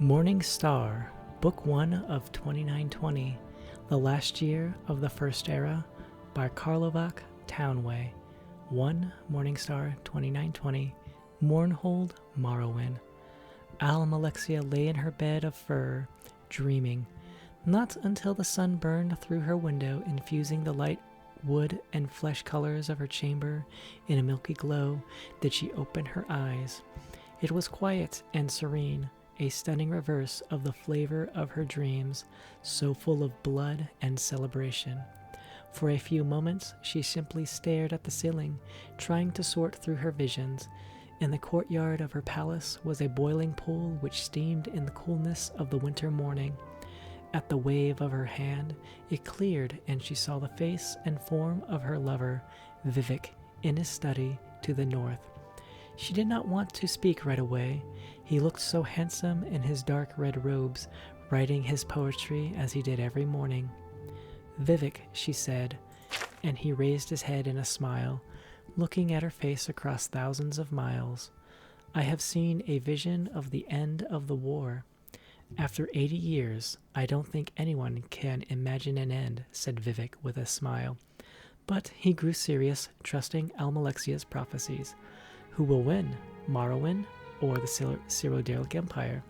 Morning Star, Book 1 of 2920, The Last Year of the First Era, by Karlovac Townway. 1 Morning Star 2920, Mournhold Morrowind. Almalexia lay in her bed of fur, dreaming. Not until the sun burned through her window, infusing the light wood and flesh colors of her chamber in a milky glow, did she open her eyes. It was quiet and serene, a stunning reverse of the flavor of her dreams, so full of blood and celebration. For a few moments she simply stared at the ceiling, trying to sort through her visions. In the courtyard of her palace was a boiling pool which steamed in the coolness of the winter morning. At the wave of her hand, it cleared, and she saw the face and form of her lover, Vivek, in his study to the north. She did not want to speak right away. He looked so handsome in his dark red robes, writing his poetry as he did every morning. "Vivek," she said, and he raised his head in a smile, looking at her face across thousands of miles. "I have seen a vision of the end of the war. After 80 years, I don't think anyone can imagine an end," said Vivek with a smile. But he grew serious, trusting Almalexia's prophecies. Who will win, Morrowind or the Cyrodiilic Empire?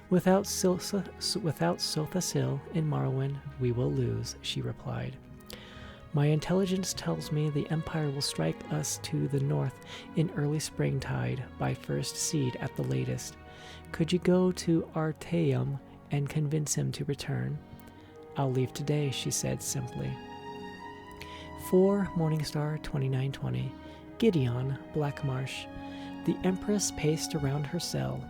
Without Sothasil in Morrowind, we will lose," she replied. "My intelligence tells me the Empire will strike us to the north in early springtide, by first seed at the latest. Could you go to Artaeum and convince him to return?" "I'll leave today," she said simply. 4 Morningstar 2920, Gideon, Blackmarsh. The Empress paced around her cell.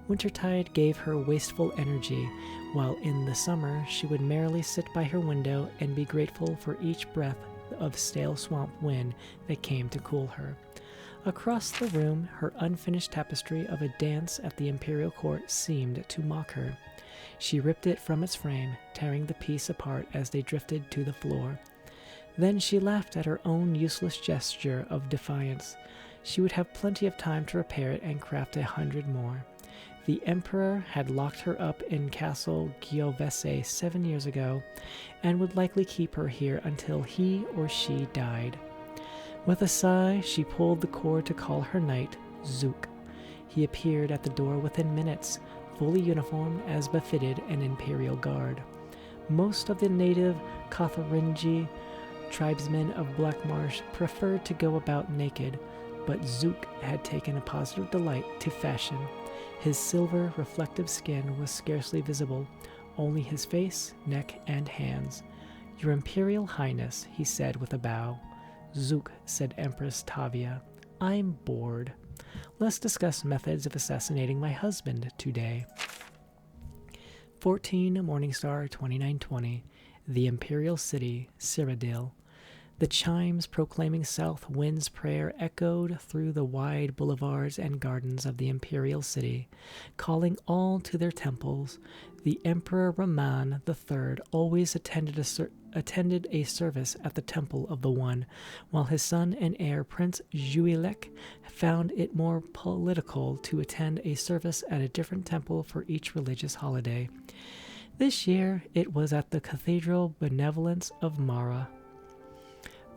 Wintertide gave her wasteful energy, while in the summer she would merrily sit by her window and be grateful for each breath of stale swamp wind that came to cool her. Across the room, her unfinished tapestry of a dance at the imperial court seemed to mock her. She ripped it from its frame, tearing the piece apart as they drifted to the floor. Then she laughed at her own useless gesture of defiance. She would have plenty of time to repair it and craft 100 more. The Emperor had locked her up in Castle Giovese 7 years ago, and would likely keep her here until he or she died. With a sigh, she pulled the cord to call her knight, Zook. He appeared at the door within minutes, fully uniformed as befitted an imperial guard. Most of the native Kotharingi tribesmen of Blackmarsh preferred to go about naked, but Zook had taken a positive delight to fashion. His silver, reflective skin was scarcely visible, only his face, neck, and hands. "Your Imperial Highness," he said with a bow. "Zook," said Empress Tavia, "I'm bored. Let's discuss methods of assassinating my husband today." 14 Morningstar 2920, The Imperial City, Cyrodiil. The chimes proclaiming South Wind's prayer echoed through the wide boulevards and gardens of the imperial city, calling all to their temples. The Emperor Raman III always attended a service at the Temple of the One, while his son and heir Prince Juilek found it more political to attend a service at a different temple for each religious holiday. This year it was at the Cathedral Benevolence of Mara.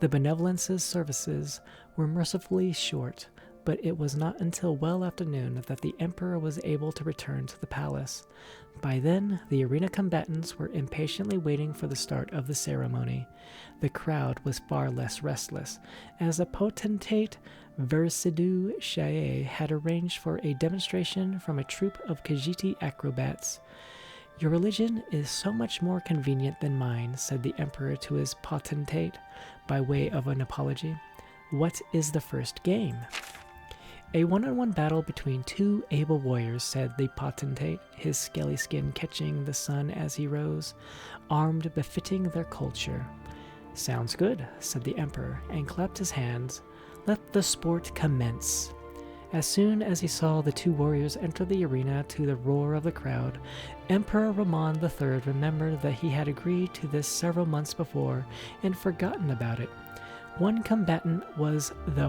The Benevolence's services were mercifully short, but it was not until well after noon that the Emperor was able to return to the palace. By then, the arena combatants were impatiently waiting for the start of the ceremony. The crowd was far less restless, as a potentate Versidou Shae had arranged for a demonstration from a troupe of Khajiit acrobats. "Your religion is so much more convenient than mine," said the Emperor to his potentate, by way of an apology. "What is the first game?" "A one-on-one battle between 2 able warriors," said the potentate, his scaly skin catching the sun as he rose, "armed befitting their culture." "Sounds good," said the Emperor, and clapped his hands. "Let the sport commence." As soon as he saw the 2 warriors enter the arena to the roar of the crowd, Emperor Raman III remembered that he had agreed to this several months before and forgotten about it. One combatant was the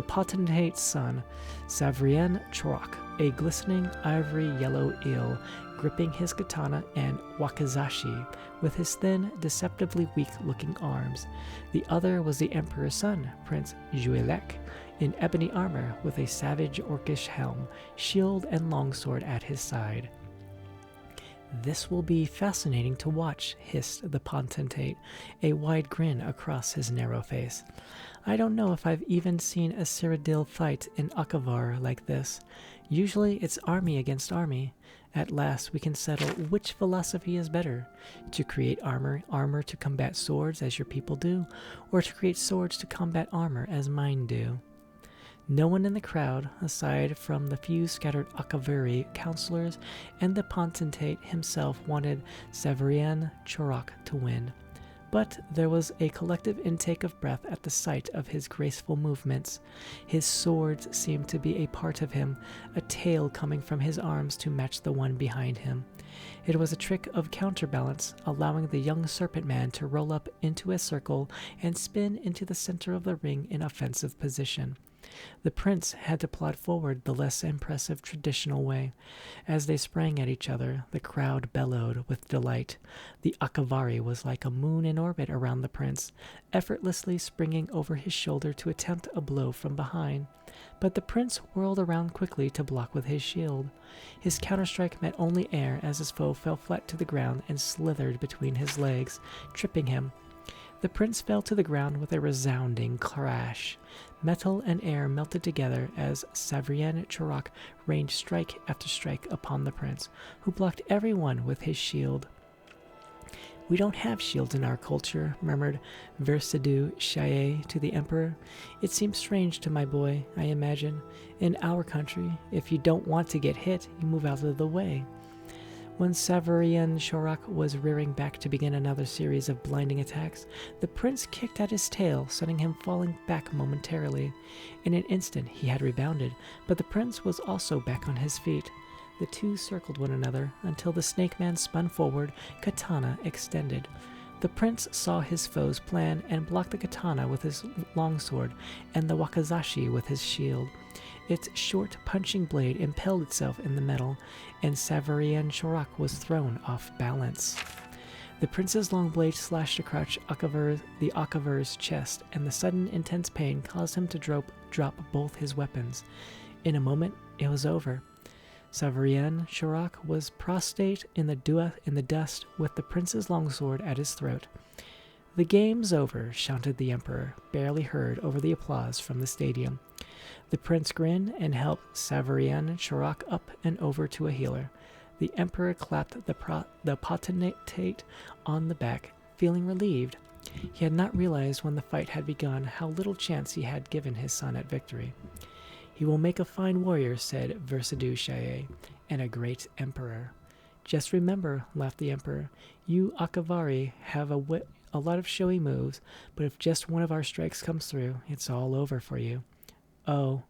potentate's son, Savrien Chorok, a glistening ivory yellow eel gripping his katana, and wakizashi with his thin, deceptively weak-looking arms. The other was the emperor's son, Prince Juelek, in ebony armor with a savage orcish helm, shield, and longsword at his side. "This will be fascinating to watch," hissed the potentate, a wide grin across his narrow face. "I don't know if I've even seen a Cyrodiil fight in Akavar like this. Usually it's army against army. At last we can settle which philosophy is better, to create armor to combat swords as your people do, or to create swords to combat armor as mine do." No one in the crowd, aside from the few scattered Akavari counselors and the potentate himself, wanted Severian Chorok to win. But there was a collective intake of breath at the sight of his graceful movements. His swords seemed to be a part of him, a tail coming from his arms to match the one behind him. It was a trick of counterbalance, allowing the young serpent man to roll up into a circle and spin into the center of the ring in offensive position. The prince had to plod forward the less impressive traditional way. As they sprang at each other, the crowd bellowed with delight. The Akavari was like a moon in orbit around the prince, effortlessly springing over his shoulder to attempt a blow from behind. But the prince whirled around quickly to block with his shield. His counterstrike met only air as his foe fell flat to the ground and slithered between his legs, tripping him. The prince fell to the ground with a resounding crash. Metal and air melted together as Severian Chorok rained strike after strike upon the prince, who blocked every one with his shield. "We don't have shields in our culture," murmured Versidou Chaye to the emperor. "It seems strange to my boy, I imagine. In our country, if you don't want to get hit, you move out of the way." When Severian Chorok was rearing back to begin another series of blinding attacks, the prince kicked at his tail, sending him falling back momentarily. In an instant he had rebounded, but the prince was also back on his feet. The two circled one another until the snake man spun forward, katana extended. The prince saw his foe's plan and blocked the katana with his longsword and the wakizashi with his shield. Its short punching blade impaled itself in the metal, and Severian Chorok was thrown off balance. The prince's long blade slashed across the Akavar's chest, and the sudden intense pain caused him to drop both his weapons. In a moment, it was over. Severian Chorok was prostrate in the dust with the prince's longsword at his throat. "The game's over," shouted the emperor, barely heard over the applause from the stadium. The prince grinned and helped Severian Chorok up and over to a healer. The emperor clapped the potentate on the back, feeling relieved. He had not realized when the fight had begun how little chance he had given his son at victory. "He will make a fine warrior," said Versidou Chaye, "and a great emperor." "Just remember," laughed the emperor, "you Akavari have a lot of showy moves, but if just one of our strikes comes through, it's all over for you." "Oh,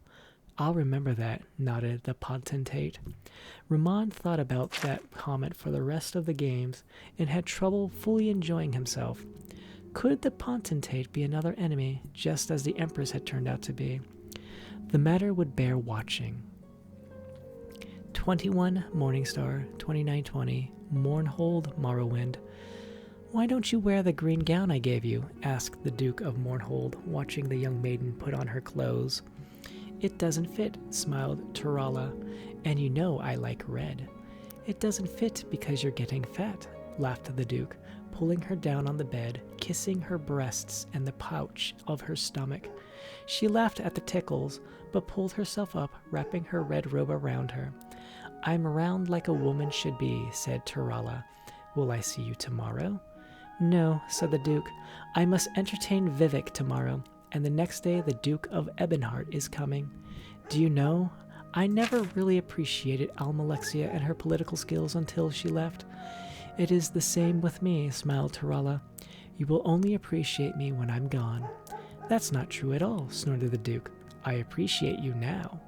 I'll remember that," nodded the potentate. Ramon thought about that comment for the rest of the games and had trouble fully enjoying himself. Could the potentate be another enemy, just as the empress had turned out to be? The matter would bear watching. 21 Morningstar, 2920, Mournhold, Morrowind. "Why don't you wear the green gown I gave you?" asked the Duke of Mournhold, watching the young maiden put on her clothes. "It doesn't fit," smiled Turala, "and you know I like red." "It doesn't fit because you're getting fat," laughed the Duke, pulling her down on the bed, kissing her breasts and the pouch of her stomach. She laughed at the tickles, but pulled herself up, wrapping her red robe around her. "I'm round like a woman should be," said Turala. "Will I see you tomorrow?" "No," said the Duke. "I must entertain Vivek tomorrow, and the next day the Duke of Ebonheart is coming. Do you know, I never really appreciated Almalexia and her political skills until she left." "It is the same with me," smiled Turala. "You will only appreciate me when I'm gone." "That's not true at all," snorted the Duke. "I appreciate you now."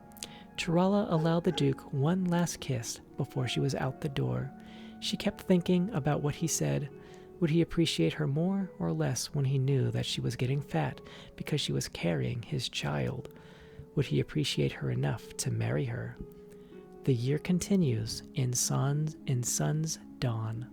Turala allowed the Duke one last kiss before she was out the door. She kept thinking about what he said. Would he appreciate her more or less when he knew that she was getting fat because she was carrying his child? Would he appreciate her enough to marry her? The year continues in sun's dawn.